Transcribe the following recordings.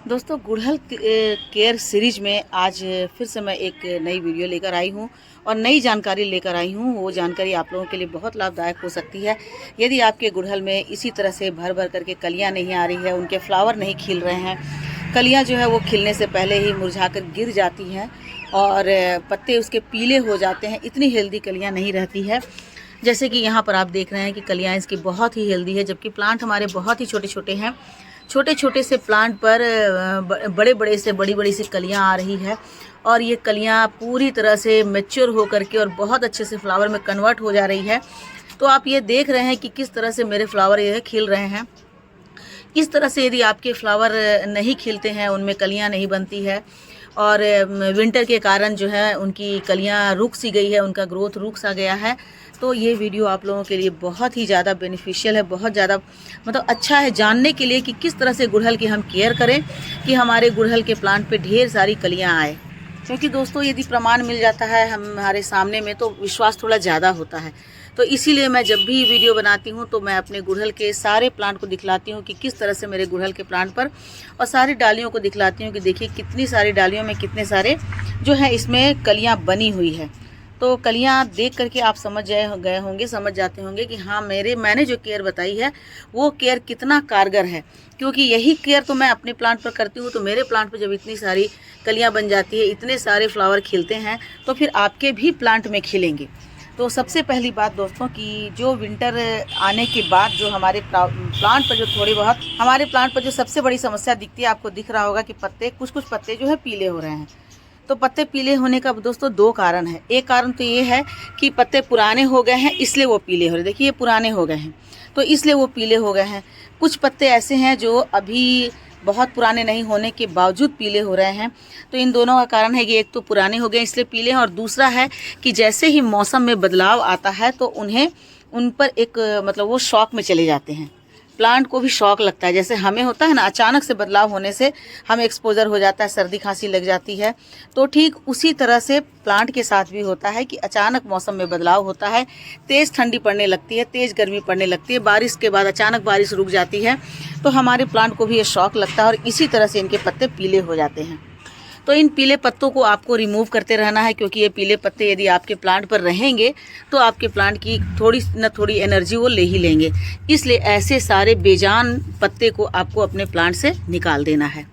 दोस्तों गुड़हल care series में आज फिर से मैं एक नई वीडियो लेकर आई हूँ और नई जानकारी लेकर आई हूँ। वो जानकारी आप लोगों के लिए बहुत लाभदायक हो सकती है। यदि आपके गुड़हल में इसी तरह से भर भर करके कलियाँ नहीं आ रही है, उनके फ्लावर नहीं खिल रहे हैं, कलियाँ जो है वो खिलने से पहले ही मुरझाकर गिर जाती हैं और पत्ते उसके पीले हो जाते हैं, इतनी हेल्दी कलियाँ नहीं रहती है। जैसे कि यहाँ पर आप देख रहे हैं कि कलियाँ इसकी बहुत ही हेल्दी है, जबकि प्लांट हमारे बहुत ही छोटे छोटे हैं। छोटे छोटे से प्लांट पर बड़े बड़े से बड़ी बड़ी सी कलियां आ रही है और ये कलियां पूरी तरह से मैच्योर हो करके और बहुत अच्छे से फ्लावर में कन्वर्ट हो जा रही है। तो आप ये देख रहे हैं कि किस तरह से मेरे फ्लावर ये खिल रहे हैं। इस तरह से यदि आपके फ्लावर नहीं खिलते हैं, उनमें कलियां नहीं बनती है और विंटर के कारण जो है उनकी कलियां रुक सी गई है, उनका ग्रोथ रुक सा गया है, तो ये वीडियो आप लोगों के लिए बहुत ही ज़्यादा बेनिफिशियल है, बहुत ज़्यादा मतलब अच्छा है जानने के लिए कि किस तरह से गुड़हल की हम केयर करें कि हमारे गुड़हल के प्लांट पे ढेर सारी कलियां आए। क्योंकि दोस्तों यदि प्रमाण मिल जाता है हमारे सामने में तो विश्वास थोड़ा ज़्यादा होता है। तो इसीलिए मैं जब भी वीडियो बनाती हूँ तो मैं अपने गुड़हल के सारे प्लांट को दिखलाती हूँ कि किस तरह से मेरे गुड़हल के प्लांट पर और सारी डालियों को दिखलाती हूँ कि देखिए कितनी सारी डालियों में कितने सारे जो है इसमें कलियाँ बनी हुई है। तो कलियाँ देख करके आप समझ गए होंगे, समझ जाते होंगे कि हाँ मैंने जो केयर बताई है वो केयर कितना कारगर है। क्योंकि यही केयर तो मैं अपने प्लांट पर करती हूँ। तो मेरे प्लांट पर जब इतनी सारी कलियाँ बन जाती है, इतने सारे फ्लावर खिलते हैं, तो फिर आपके भी प्लांट में खिलेंगे। तो सबसे पहली बात दोस्तों कि जो विंटर आने के बाद जो हमारे प्लांट पर जो थोड़ी बहुत हमारे प्लांट पर जो सबसे बड़ी समस्या दिखती है, आपको दिख रहा होगा कि पत्ते कुछ पत्ते जो है पीले हो रहे हैं। तो पत्ते पीले होने का दोस्तों दो कारण है। एक कारण तो ये है कि पत्ते पुराने हो गए हैं इसलिए वो पीले हो रहे हैं। देखिए ये पुराने हो गए हैं तो इसलिए वो पीले हो गए हैं। कुछ पत्ते ऐसे हैं जो अभी बहुत पुराने नहीं होने के बावजूद पीले हो रहे हैं। तो इन दोनों का कारण है कि एक तो पुराने हो गए इसलिए पीले हैं और दूसरा है कि जैसे ही मौसम में बदलाव आता है तो उन पर एक मतलब वो शॉक में चले जाते हैं। प्लांट को भी शॉक लगता है, जैसे हमें होता है ना, अचानक से बदलाव होने से हमें एक्सपोजर हो जाता है, सर्दी खांसी लग जाती है। तो ठीक उसी तरह से प्लांट के साथ भी होता है कि अचानक मौसम में बदलाव होता है, तेज़ ठंडी पड़ने लगती है, तेज़ गर्मी पड़ने लगती है, बारिश के बाद अचानक बारिश रुक जाती है, तो हमारे प्लांट को भी ये शॉक लगता है और इसी तरह से इनके पत्ते पीले हो जाते हैं। तो इन पीले पत्तों को आपको रिमूव करते रहना है, क्योंकि ये पीले पत्ते यदि आपके प्लांट पर रहेंगे तो आपके प्लांट की थोड़ी न थोड़ी एनर्जी वो ले ही लेंगे। इसलिए ऐसे सारे बेजान पत्ते को आपको अपने प्लांट से निकाल देना है।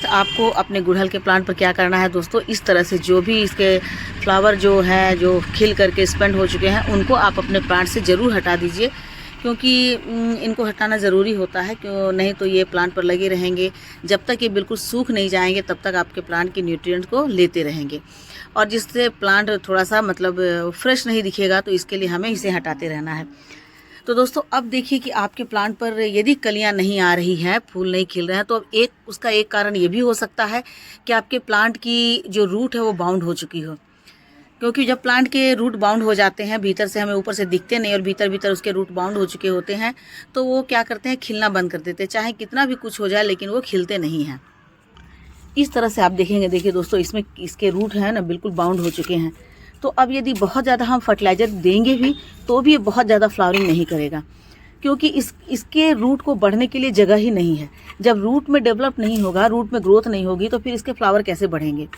आपको अपने गुड़हल के प्लांट पर क्या करना है दोस्तों, इस तरह से जो भी इसके फ्लावर जो हैं जो खिल करके स्पेंड हो चुके हैं उनको आप अपने प्लांट से ज़रूर हटा दीजिए, क्योंकि इनको हटाना ज़रूरी होता है। क्यों नहीं तो ये प्लांट पर लगे रहेंगे, जब तक ये बिल्कुल सूख नहीं जाएंगे तब तक आपके प्लांट के न्यूट्रिएंट को लेते रहेंगे और जिससे प्लांट थोड़ा सा मतलब फ्रेश नहीं दिखेगा। तो इसके लिए हमें इसे हटाते रहना है। तो दोस्तों अब देखिए कि आपके प्लांट पर यदि कलियां नहीं आ रही हैं, फूल नहीं खिल रहे हैं, तो अब उसका एक कारण ये भी हो सकता है कि आपके प्लांट की जो रूट है वो बाउंड हो चुकी हो। क्योंकि जब प्लांट के रूट बाउंड हो जाते हैं, भीतर से हमें ऊपर से दिखते नहीं और भीतर उसके रूट बाउंड हो चुके होते हैं, तो वो क्या करते हैं, खिलना बंद कर देते हैं। चाहे कितना भी कुछ हो जाए लेकिन वो खिलते नहीं हैं। इस तरह से आप देखेंगे, देखिए दोस्तों इसमें इसके रूट हैं ना बिल्कुल बाउंड हो चुके हैं। तो अब यदि बहुत ज़्यादा हम फर्टिलाइज़र देंगे भी तो भी ये बहुत ज़्यादा फ्लावरिंग नहीं करेगा, क्योंकि इसके रूट को बढ़ने के लिए जगह ही नहीं है। जब रूट में डेवलप नहीं होगा, रूट में ग्रोथ नहीं होगी, तो फिर इसके फ्लावर कैसे बढ़ेंगे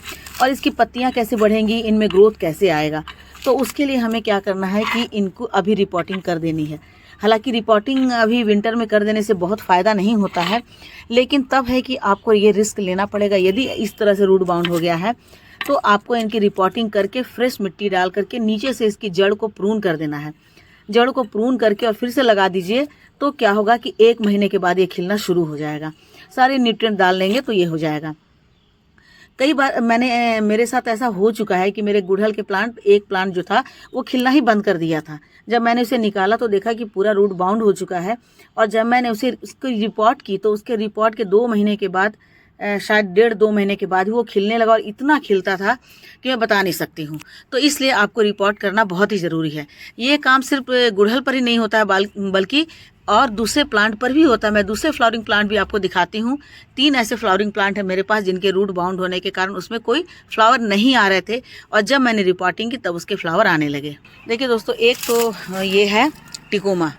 और इसकी पत्तियां कैसे बढ़ेंगी, इनमें ग्रोथ कैसे आएगा। तो उसके लिए हमें क्या करना है कि इनको अभी रिपोर्टिंग कर देनी है। हालांकि रिपोर्टिंग अभी विंटर में कर देने से बहुत फ़ायदा नहीं होता है, लेकिन तब है कि आपको ये रिस्क लेना पड़ेगा। यदि इस तरह से रूट बाउंड हो गया है तो आपको इनकी रिपोर्टिंग करके फ्रेश मिट्टी डाल करके नीचे से इसकी जड़ को प्रून कर देना है। जड़ को प्रून करके और फिर से लगा दीजिए, तो क्या होगा कि 1 महीने के बाद ये खिलना शुरू हो जाएगा। सारे न्यूट्रिएंट डाल लेंगे तो ये हो जाएगा। कई बार मेरे साथ ऐसा हो चुका है कि मेरे गुड़हल के एक प्लांट जो था वो खिलना ही बंद कर दिया था। जब मैंने उसे निकाला तो देखा कि पूरा रूट बाउंड हो चुका है और जब मैंने उसकी रिपोर्ट की तो उसके रिपोर्ट के 2 महीने के बाद, शायद 1.5-2 महीने के बाद ही वो खिलने लगा और इतना खिलता था कि मैं बता नहीं सकती हूँ। तो इसलिए आपको रिपोर्ट करना बहुत ही ज़रूरी है। ये काम सिर्फ गुड़हल पर ही नहीं होता है बल्कि और दूसरे प्लांट पर भी होता है। मैं दूसरे फ्लावरिंग प्लांट भी आपको दिखाती हूँ। 3 ऐसे फ्लावरिंग प्लांट हैं मेरे पास जिनके रूट बाउंड होने के कारण उसमें कोई फ्लावर नहीं आ रहे थे और जब मैंने रिपोर्टिंग की तब उसके फ्लावर आने लगे। देखिए दोस्तों, एक तो ये है टिकोमा।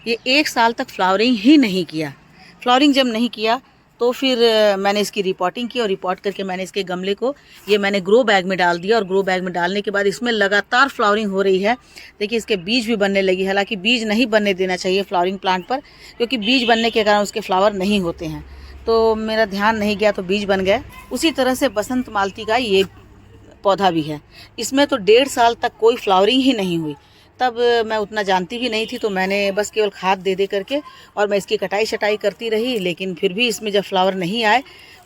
ये 1 साल तक फ्लावरिंग ही नहीं किया। फ्लावरिंग जब नहीं किया तो फिर मैंने इसकी रिपोर्टिंग की और रिपोर्ट करके मैंने इसके गमले को ये मैंने ग्रो बैग में डाल दिया। और ग्रो बैग में डालने के बाद इसमें लगातार फ्लावरिंग हो रही है। देखिए इसके बीज भी बनने लगी। हालांकि बीज नहीं बनने देना चाहिए फ्लावरिंग प्लांट पर, क्योंकि बीज बनने के कारण उसके फ्लावर नहीं होते हैं। तो मेरा ध्यान नहीं गया तो बीज बन गए। उसी तरह से बसंत मालती का ये पौधा भी है। इसमें तो 1.5 साल तक कोई फ्लावरिंग ही नहीं हुई। तब मैं उतना जानती भी नहीं थी, तो मैंने बस केवल खाद दे दे करके और मैं इसकी कटाई शटाई करती रही। लेकिन फिर भी इसमें जब फ्लावर नहीं आए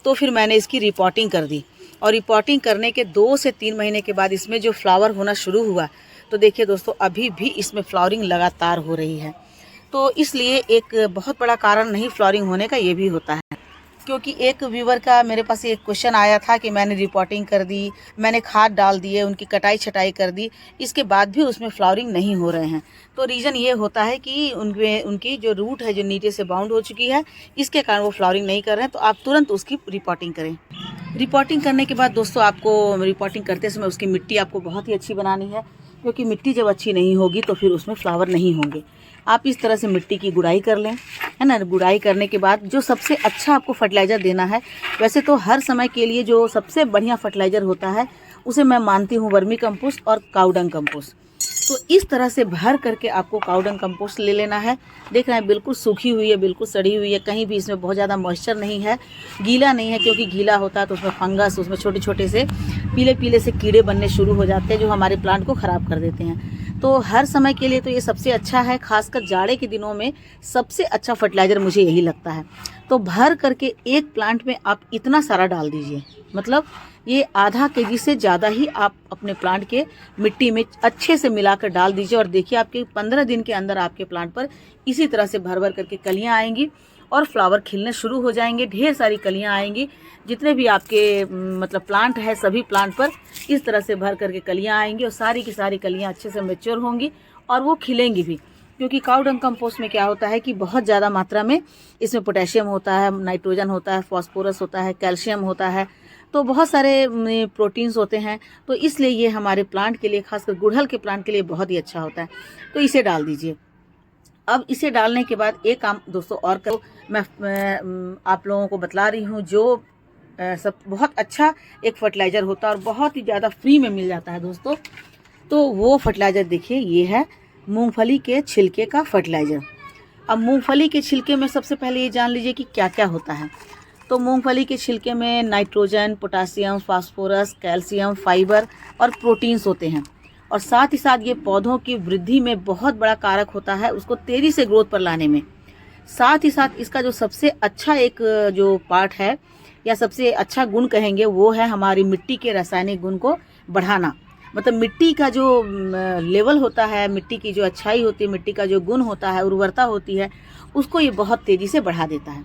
तो फिर मैंने इसकी रिपोर्टिंग कर दी। और रिपोर्टिंग करने के 2 से 3 महीने के बाद इसमें जो फ्लावर होना शुरू हुआ, तो देखिए दोस्तों अभी भी इसमें फ्लावरिंग लगातार हो रही है। तो इसलिए एक बहुत बड़ा कारण नहीं फ्लावरिंग होने का ये भी होता है। क्योंकि एक व्यूवर का मेरे पास एक क्वेश्चन आया था कि मैंने रिपोर्टिंग कर दी, मैंने खाद डाल दिए, उनकी कटाई छटाई कर दी, इसके बाद भी उसमें फ्लावरिंग नहीं हो रहे हैं। तो रीज़न ये होता है कि उनकी जो रूट है जो नीचे से बाउंड हो चुकी है, इसके कारण वो फ्लावरिंग नहीं कर रहे हैं। तो आप तुरंत उसकी रिपोर्टिंग करें। रिपोर्टिंग करने के बाद दोस्तों आपको रिपोर्टिंग करते समय उसकी मिट्टी आपको बहुत ही अच्छी बनानी है, क्योंकि मिट्टी जब अच्छी नहीं होगी तो फिर उसमें फ्लावर नहीं होंगे। आप इस तरह से मिट्टी की गुड़ाई कर लें, है ना। गुड़ाई करने के बाद जो सबसे अच्छा आपको फर्टिलाइज़र देना है, वैसे तो हर समय के लिए जो सबसे बढ़िया फर्टिलाइज़र होता है उसे मैं मानती हूँ वर्मी कंपोस्ट और काउडंग कंपोस्ट। तो इस तरह से भर करके आपको काउडंग कंपोस्ट ले लेना है। देख रहे हैं बिल्कुल सूखी हुई है, बिल्कुल सड़ी हुई है, कहीं भी इसमें बहुत ज़्यादा मॉइस्चर नहीं है, गीला नहीं है। क्योंकि गीला होता है तो उसमें फंगस, उसमें छोटे छोटे से पीले पीले से कीड़े बनने शुरू हो जाते हैं जो हमारे प्लांट को ख़राब कर देते हैं। तो हर समय के लिए तो ये सबसे अच्छा है। खासकर जाड़े के दिनों में सबसे अच्छा फर्टिलाइज़र मुझे यही लगता है। तो भर करके एक प्लांट में आप इतना सारा डाल दीजिए, मतलब ये आधा केजी से ज़्यादा ही आप अपने प्लांट के मिट्टी में अच्छे से मिलाकर डाल दीजिए। और देखिए आपके 15 दिन के अंदर आपके प्लांट पर इसी तरह से भर भर करके कलियाँ आएंगी और फ्लावर खिलने शुरू हो जाएंगे। ढेर सारी कलियाँ आएंगी। जितने भी आपके मतलब प्लांट है, सभी प्लांट पर इस तरह से भर करके कलियाँ आएंगी और सारी की सारी कलियाँ अच्छे से मैच्योर होंगी और वो खिलेंगी भी। क्योंकि काउडंग कंपोस्ट में क्या होता है कि बहुत ज़्यादा मात्रा में इसमें पोटेशियम होता है, नाइट्रोजन होता है, फास्फोरस होता है, कैल्शियम होता है, तो बहुत सारे प्रोटीन्स होते हैं। तो इसलिए ये हमारे प्लांट के लिए, खासकर गुड़हल के प्लांट के लिए बहुत ही अच्छा होता है। तो इसे डाल दीजिए। अब इसे डालने के बाद एक काम दोस्तों और करो, मैं आप लोगों को बतला रही हूँ जो सब बहुत अच्छा एक फर्टिलाइज़र होता है और बहुत ही ज़्यादा फ्री में मिल जाता है दोस्तों। तो वो फर्टिलाइज़र देखिए, ये है मूंगफली के छिलके का फर्टिलाइज़र। अब मूंगफली के छिलके में सबसे पहले ये जान लीजिए कि क्या क्या होता है। तो मूंगफली के छिलके में nitrogen, potassium, phosphorus, calcium, fibre और प्रोटीन्स होते हैं। और साथ ही साथ ये पौधों की वृद्धि में बहुत बड़ा कारक होता है, उसको तेज़ी से ग्रोथ पर लाने में। साथ ही साथ इसका जो सबसे अच्छा एक जो पार्ट है या सबसे अच्छा गुण कहेंगे, वो है हमारी मिट्टी के रासायनिक गुण को बढ़ाना। मतलब मिट्टी का जो लेवल होता है, मिट्टी की जो अच्छाई होती है, मिट्टी का जो गुण होता है, उर्वरता होती है, उसको ये बहुत तेज़ी से बढ़ा देता है।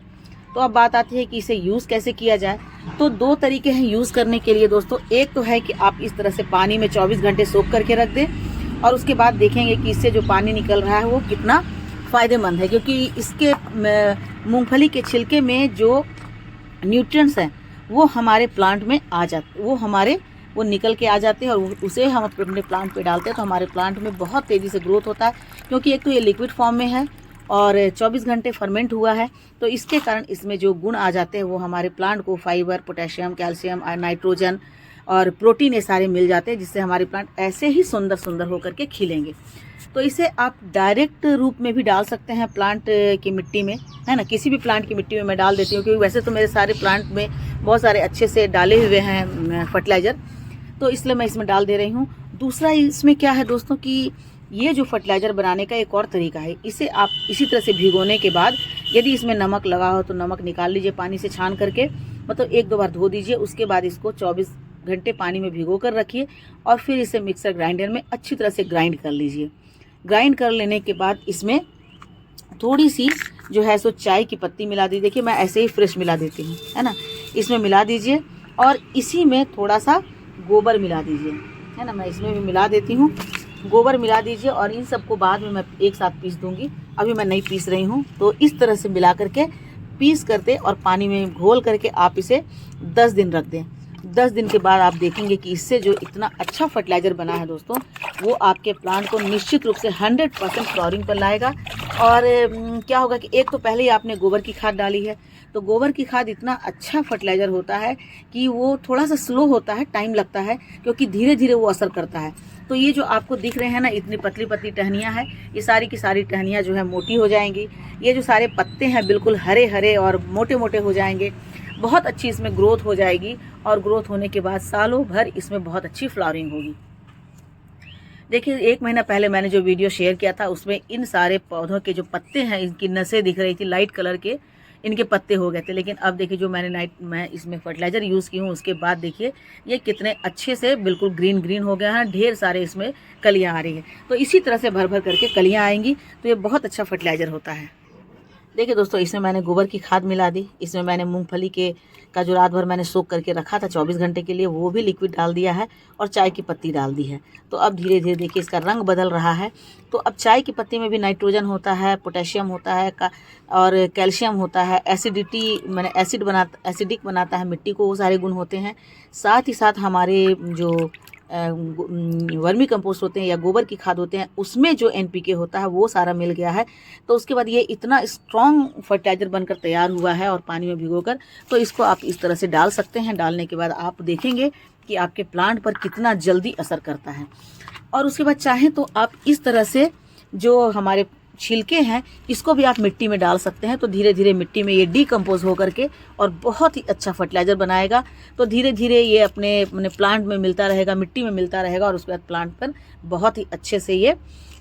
तो अब बात आती है कि इसे यूज़ कैसे किया जाए। तो 2 तरीके हैं यूज़ करने के लिए दोस्तों। एक तो है कि आप इस तरह से पानी में 24 घंटे सोख करके रख दें और उसके बाद देखेंगे कि इससे जो पानी निकल रहा है वो कितना फ़ायदेमंद है। क्योंकि इसके मूंगफली के छिलके में जो न्यूट्रिएंट्स हैं वो हमारे प्लांट में आ जाते, वो निकल के आ जाते हैं और उसे हम अपने प्लांट पे डालते हैं तो हमारे प्लांट में बहुत तेज़ी से ग्रोथ होता है। क्योंकि एक तो ये लिक्विड फॉर्म में है और 24 घंटे फर्मेंट हुआ है, तो इसके कारण इसमें जो गुण आ जाते हैं वो हमारे प्लांट को फाइबर, पोटेशियम, कैल्शियम, नाइट्रोजन और प्रोटीन ये सारे मिल जाते हैं, जिससे हमारे प्लांट ऐसे ही सुंदर सुंदर होकर के खिलेंगे। तो इसे आप डायरेक्ट रूप में भी डाल सकते हैं प्लांट की मिट्टी में, है ना। किसी भी प्लांट की मिट्टी में मैं डाल देती हूँ, क्योंकि वैसे तो मेरे सारे प्लांट में बहुत सारे अच्छे से डाले हुए हैं फर्टिलाइज़र, तो इसलिए मैं इसमें डाल दे रही हूँ। दूसरा इसमें क्या है दोस्तों कि ये जो फर्टिलाइज़र बनाने का एक और तरीका है। इसे आप इसी तरह से भिगोने के बाद यदि इसमें नमक लगा हो तो नमक निकाल लीजिए पानी से छान करके, मतलब 1-2 बार धो दीजिए। उसके बाद इसको 24 घंटे पानी में भिगो कर रखिए और फिर इसे मिक्सर ग्राइंडर में अच्छी तरह से ग्राइंड कर लीजिए। ग्राइंड कर लेने के बाद इसमें थोड़ी सी जो है सो चाय की पत्ती मिला दी। देखिए मैं ऐसे ही फ्रेश मिला देती हूँ, है ना। इसमें मिला दीजिए और इसी में थोड़ा सा गोबर मिला दीजिए, है ना। मैं इसमें भी मिला देती हूँ, गोबर मिला दीजिए और इन सबको बाद में मैं एक साथ पीस दूंगी। अभी मैं नहीं पीस रही हूँ। तो इस तरह से मिला करके पीस करते और पानी में घोल करके आप इसे 10 दिन रख दें। 10 दिन के बाद आप देखेंगे कि इससे जो इतना अच्छा फर्टिलाइज़र बना है दोस्तों, वो आपके प्लांट को निश्चित रूप से 100% फ्लावरिंग पर लाएगा। और क्या होगा कि एक तो पहले ही आपने गोबर की खाद डाली है, तो गोबर की खाद इतना अच्छा फर्टिलाइज़र होता है कि वो थोड़ा सा स्लो होता है, टाइम लगता है, क्योंकि धीरे धीरे वो असर करता है। तो ये जो आपको दिख रहे हैं ना, इतनी पतली पतली टहनियाँ हैं, ये सारी की सारी टहनियाँ जो है मोटी हो जाएंगी। ये जो सारे पत्ते हैं बिल्कुल हरे हरे और मोटे मोटे हो जाएंगे। बहुत अच्छी इसमें ग्रोथ हो जाएगी और ग्रोथ होने के बाद सालों भर इसमें बहुत अच्छी फ्लावरिंग होगी। देखिए 1 महीना पहले मैंने जो वीडियो शेयर किया था उसमें इन सारे पौधों के जो पत्ते हैं, इनकी नसें दिख रही थी लाइट कलर के, इनके पत्ते हो गए थे। लेकिन अब देखिए जो मैं इसमें फर्टिलाइज़र यूज़ की हूँ उसके बाद देखिए ये कितने अच्छे से बिल्कुल ग्रीन ग्रीन हो गया है। ढेर सारे इसमें कलियाँ आ रही हैं। तो इसी तरह से भर भर करके कलियाँ आएंगी, तो ये बहुत अच्छा फर्टिलाइज़र होता है। देखिए दोस्तों, इसमें मैंने गोबर की खाद मिला दी। इसमें मैंने मूंगफली का जो रात भर मैंने सोख करके रखा था 24 घंटे के लिए, वो भी लिक्विड डाल दिया है और चाय की पत्ती डाल दी है। तो अब धीरे धीरे देखिए इसका रंग बदल रहा है। तो अब चाय की पत्ती में भी नाइट्रोजन होता है, पोटेशियम होता है और कैल्शियम होता है। एसिडिक बनाता है मिट्टी को, वो सारे गुण होते हैं। साथ ही साथ हमारे जो वर्मी कंपोस्ट होते हैं या गोबर की खाद होते हैं, उसमें जो NPK होता है वो सारा मिल गया है। तो उसके बाद ये इतना स्ट्रॉन्ग फर्टिलाइज़र बनकर तैयार हुआ है और पानी में भिगोकर, तो इसको आप इस तरह से डाल सकते हैं। डालने के बाद आप देखेंगे कि आपके प्लांट पर कितना जल्दी असर करता है। और उसके बाद चाहें तो आप इस तरह से जो हमारे छिलके हैं इसको भी आप मिट्टी में डाल सकते हैं। तो धीरे धीरे मिट्टी में ये डीकम्पोज होकर के और बहुत ही अच्छा फर्टिलाइज़र बनाएगा। तो धीरे धीरे ये अपने प्लांट में मिलता रहेगा, मिट्टी में मिलता रहेगा और उसके बाद प्लांट पर बहुत ही अच्छे से ये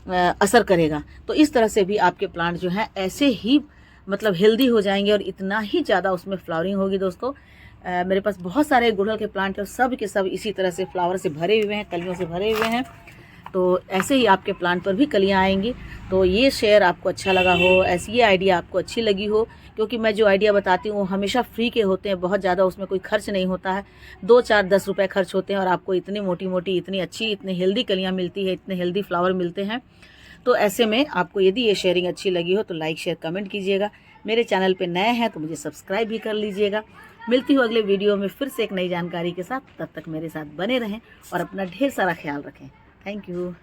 असर करेगा। तो इस तरह से भी आपके प्लांट जो हैं ऐसे ही मतलब हेल्दी हो जाएंगे और इतना ही ज़्यादा उसमें फ्लावरिंग होगी। दोस्तों मेरे पास बहुत सारे गुड़हल के प्लांट हैं, सब के सब इसी तरह से फ्लावर से भरे हुए हैं, कलियों से भरे हुए हैं। तो ऐसे ही आपके प्लांट पर भी कलियां आएंगी। तो ये शेयर आपको अच्छा लगा हो, ऐसी ये आइडिया आपको अच्छी लगी हो, क्योंकि मैं जो आइडिया बताती हूँ वो हमेशा फ्री के होते हैं, बहुत ज़्यादा उसमें कोई खर्च नहीं होता है। 2, 4, 10 रुपये खर्च होते हैं और आपको इतनी मोटी मोटी, इतनी अच्छी, इतनी हेल्दी कलियाँ मिलती है, इतने हेल्दी फ्लावर मिलते हैं। तो ऐसे में आपको यदि ये शेयरिंग अच्छी लगी हो तो लाइक शेयर कमेंट कीजिएगा। मेरे चैनल पे नए हैं तो मुझे सब्सक्राइब भी कर लीजिएगा। मिलती हूँ अगले वीडियो में फिर से एक नई जानकारी के साथ। तब तक मेरे साथ बने रहें और अपना ढेर सारा ख्याल रखें। Thank you.